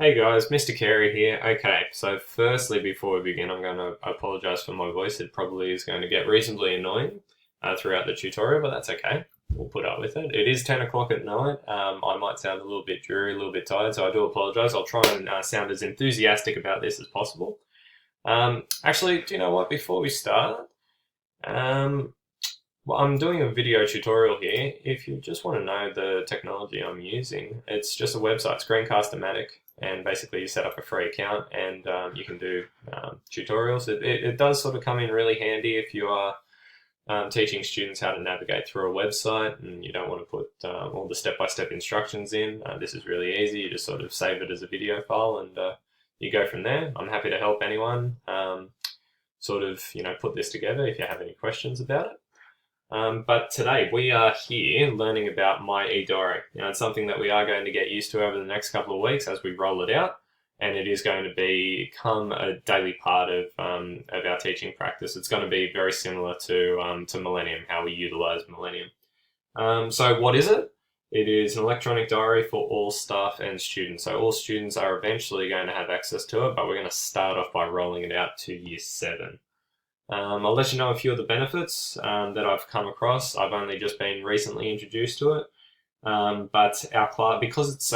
Hey guys, Mr. Carey here. Okay, so firstly, before we begin, I'm going to apologize for my voice. It probably is going to get reasonably annoying throughout the tutorial, but that's okay. We'll put up with it. It is 10 o'clock at night. I might sound a little bit dreary, a little bit tired, so I do apologize. I'll try and sound as enthusiastic about this as possible. Actually, do you know what? Before we start, um, well, I'm doing a video tutorial here. If you just want to know the technology I'm using, it's just a website, Screencast-O-Matic, and basically you set up a free account and you can do tutorials. It does sort of come in really handy if you are teaching students how to navigate through a website and you don't want to put all the step-by-step instructions in. This is really easy. You just sort of save it as a video file and you go from there. I'm happy to help anyone put this together if you have any questions about it. But today we are here learning about My eDiary. Now, it's something that we are going to get used to over the next couple of weeks as we roll it out, and it is going to become a daily part of our teaching practice. It's going to be very similar to Millennium, how we utilize Millennium. So what is it? It is an electronic diary for all staff and students. So all students are eventually going to have access to it, but we're going to start off by rolling it out to Year 7. I'll let you know a few of the benefits that I've come across. I've only just been recently introduced to it, but our class, because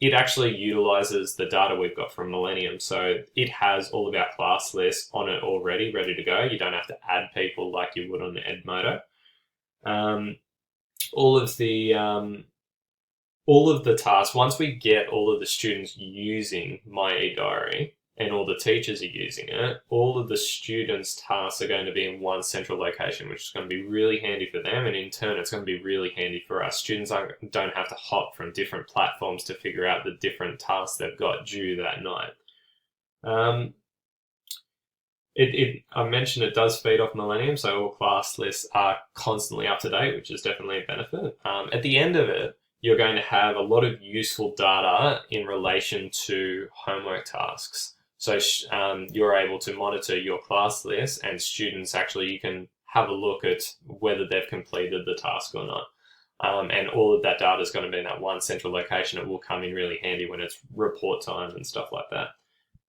it actually utilizes the data we've got from Millennium, so it has all of our class lists on it already, ready to go. You don't have to add people like you would on Edmodo. All of the tasks, once we get all of the students using My eDiary, and all the teachers are using it, all of the students' tasks are going to be in one central location, which is going to be really handy for them, and in turn it's going to be really handy for us. Students don't have to hop from different platforms to figure out the different tasks they've got due that night. I mentioned it does feed off Millennium, so all class lists are constantly up to date, which is definitely a benefit. At the end of it, you're going to have a lot of useful data in relation to homework tasks. So you're able to monitor your class list, and students actually, you can have a look at whether they've completed the task or not. And all of that data is going to be in that one central location. It will come in really handy when it's report time and stuff like that.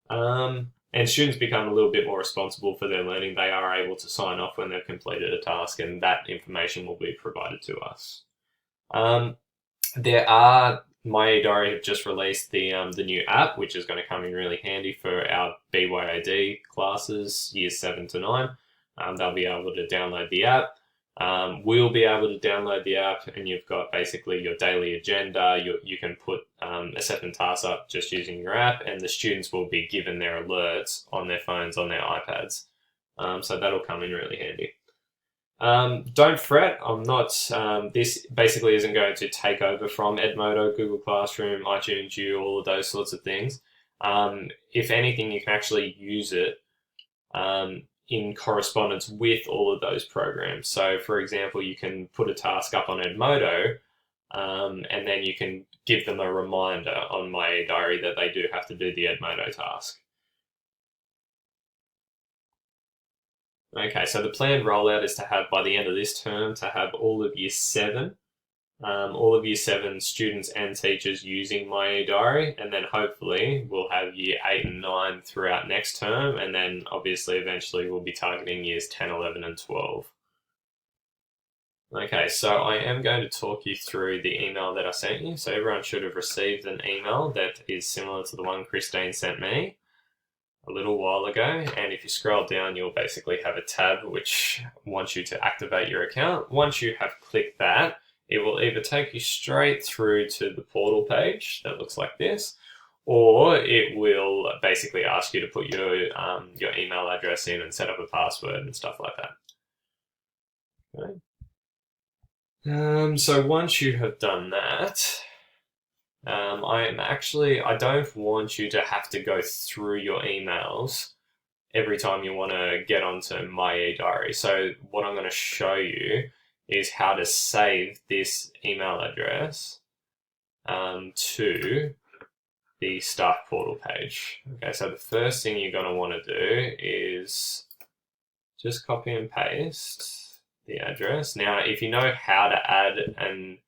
And students become a little bit more responsible for their learning. They are able to sign off when they've completed a task, and that information will be provided to us. My eDiary have just released the new app, which is going to come in really handy for our BYOD classes, years 7 to 9. They'll be able to download the app. We'll be able to download the app, and you've got basically your daily agenda. You can put assessment tasks up just using your app, and the students will be given their alerts on their phones, on their iPads. So that'll come in really handy. Don't fret, I'm not, this basically isn't going to take over from Edmodo, Google Classroom, iTunes U, all of those sorts of things. If anything, you can actually use it in correspondence with all of those programs. So for example, you can put a task up on Edmodo, and then you can give them a reminder on My eDiary that they do have to do the Edmodo task. Okay, so the planned rollout is to have, by the end of this term, to have all of Year 7 students and teachers using My eDiary, and then hopefully we'll have Year 8 and 9 throughout next term, and then obviously eventually we'll be targeting Years 10, 11 and 12. Okay, so I am going to talk you through the email that I sent you. So everyone should have received an email that is similar to the one Christine sent me a little while ago, and if you scroll down, you'll basically have a tab which wants you to activate your account. Once you have clicked that, it will either take you straight through to the portal page that looks like this, or it will basically ask you to put your email address in and set up a password and stuff like that. Okay. So once you have done that, I don't want you to have to go through your emails every time you want to get onto My eDiary. So what I'm going to show you is how to save this email address to the staff portal page. Okay, so the first thing you're going to want to do is just copy and paste the address. Now, if you know how to add an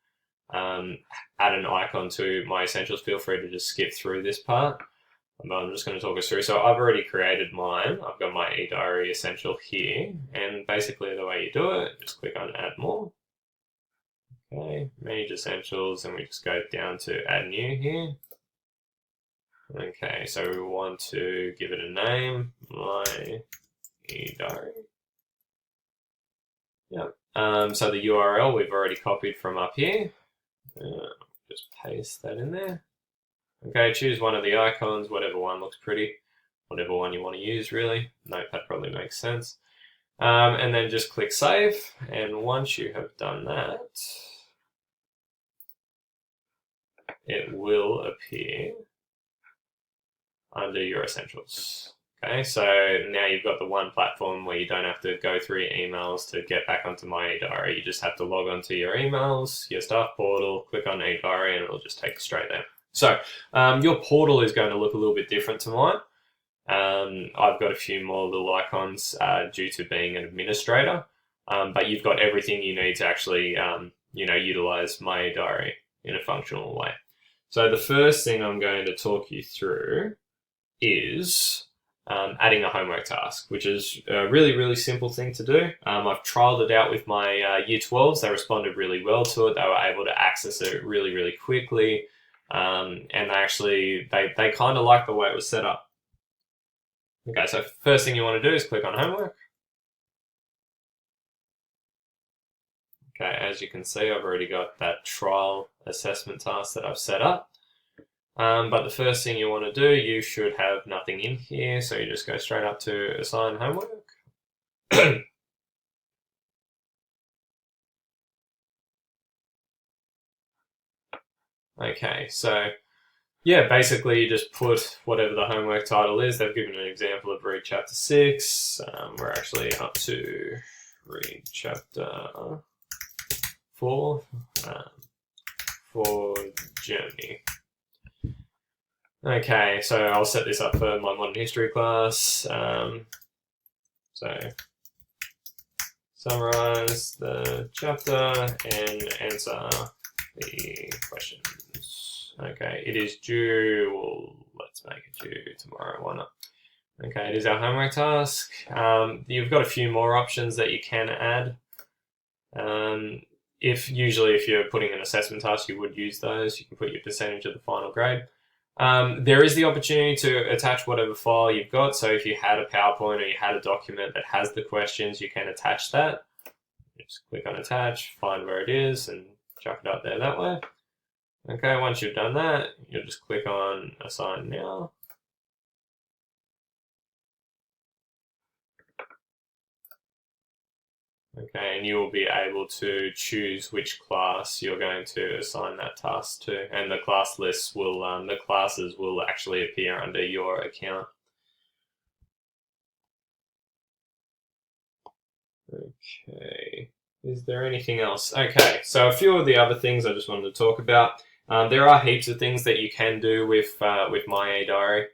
add an icon to My Essentials, feel free to just skip through this part. But I'm just going to talk us through. So I've already created mine. I've got my eDiary Essential here. And basically the way you do it, just click on Add More. Okay, Manage Essentials, and we just go down to Add New here. Okay, so we want to give it a name, My eDiary. Yep. So the URL we've already copied from up here. Just paste that in there. Okay, choose one of the icons, whatever one looks pretty, whatever one you want to use really. Notepad probably makes sense. And then just click Save, and once you have done that, it will appear under your Essentials. Okay, so now you've got the one platform where you don't have to go through your emails to get back onto My eDiary. You just have to log onto your emails, your staff portal, click on eDiary, and it'll just take you straight there. So your portal is going to look a little bit different to mine. I've got a few more little icons due to being an administrator, but you've got everything you need to actually utilize My eDiary in a functional way. So the first thing I'm going to talk you through is adding a homework task, which is a really, really simple thing to do. I've trialed it out with my Year 12s. They responded really well to it. They were able to access it really, really quickly. And they kind of like the way it was set up. Okay, so first thing you want to do is click on homework. Okay, as you can see, I've already got that trial assessment task that I've set up. But the first thing you want to do, you should have nothing in here, so you just go straight up to assign homework. Okay, so yeah, basically you just put whatever the homework title is. They've given an example of Read Chapter 6. We're actually up to Read Chapter 4 for Germany. Okay, so I'll set this up for my modern history class. So summarize the chapter and answer the questions. Okay, it is due, well, let's make it due tomorrow, why not? Okay, it is our homework task. You've got a few more options that you can add. If you're putting an assessment task, you would use those. You can put your percentage of the final grade. There is the opportunity to attach whatever file you've got. So if you had a PowerPoint or you had a document that has the questions, you can attach that. Just click on attach, find where it is, and chuck it up there that way. Okay, once you've done that, you'll just click on assign now. Okay, and you will be able to choose which class you're going to assign that task to, and the class lists will, the classes will actually appear under your account. Okay, is there anything else? Okay, so a few of the other things I just wanted to talk about. There are heaps of things that you can do with My eDiary.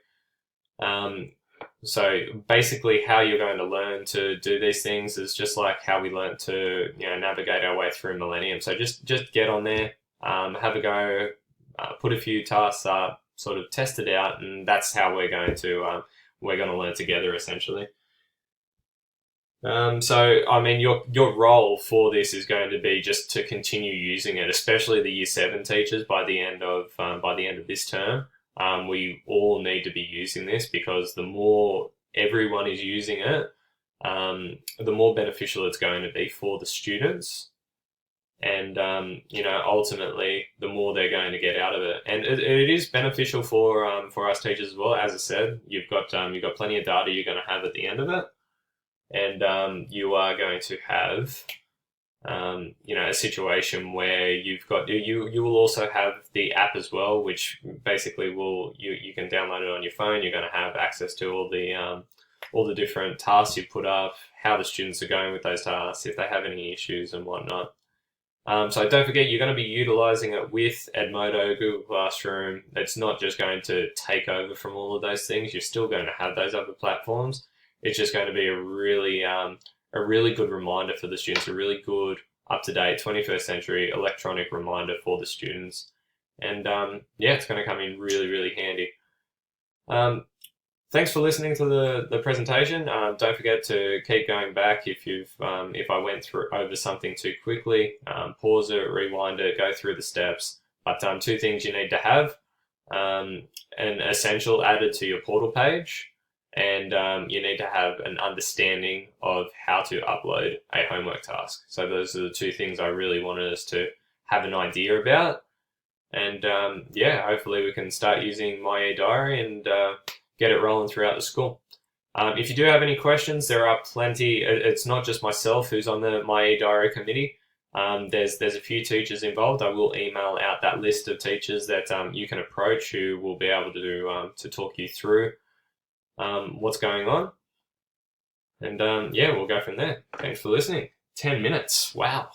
So basically how you're going to learn to do these things is just like how we learned to navigate our way through Millennium. So just get on there, have a go, put a few tasks up, sort of test it out, and that's how we're going to learn together essentially. So I mean your role for this is going to be just to continue using it, especially the Year 7 teachers by the end of this term. We all need to be using this because the more everyone is using it, the more beneficial it's going to be for the students. And, ultimately, the more they're going to get out of it. And it is beneficial for us teachers as well. As I said, you've got plenty of data you're going to have at the end of it. And you are going to have a situation where you will also have the app as well, which basically you can download it on your phone. You're going to have access to all the different tasks you put up, how the students are going with those tasks, if they have any issues and whatnot. So don't forget, you're going to be utilizing it with Edmodo, Google Classroom. It's not just going to take over from all of those things. You're still going to have those other platforms. It's just going to be a really good reminder for the students, a really good up-to-date 21st century electronic reminder for the students. And yeah, it's going to come in really, really handy. Thanks for listening to the presentation. Don't forget to keep going back if I went through over something too quickly. Pause it, rewind it, go through the steps. But 2 things you need to have: an essential added to your portal page, and you need to have an understanding of how to upload a homework task. So those are the 2 things I really wanted us to have an idea about. And yeah, hopefully we can start using My eDiary and get it rolling throughout the school. If you do have any questions, there are plenty. It's not just myself who's on the My eDiary committee. There's a few teachers involved. I will email out that list of teachers that you can approach, who will be able to talk you through what's going on. And yeah, we'll go from there. Thanks for listening. 10 minutes. Wow.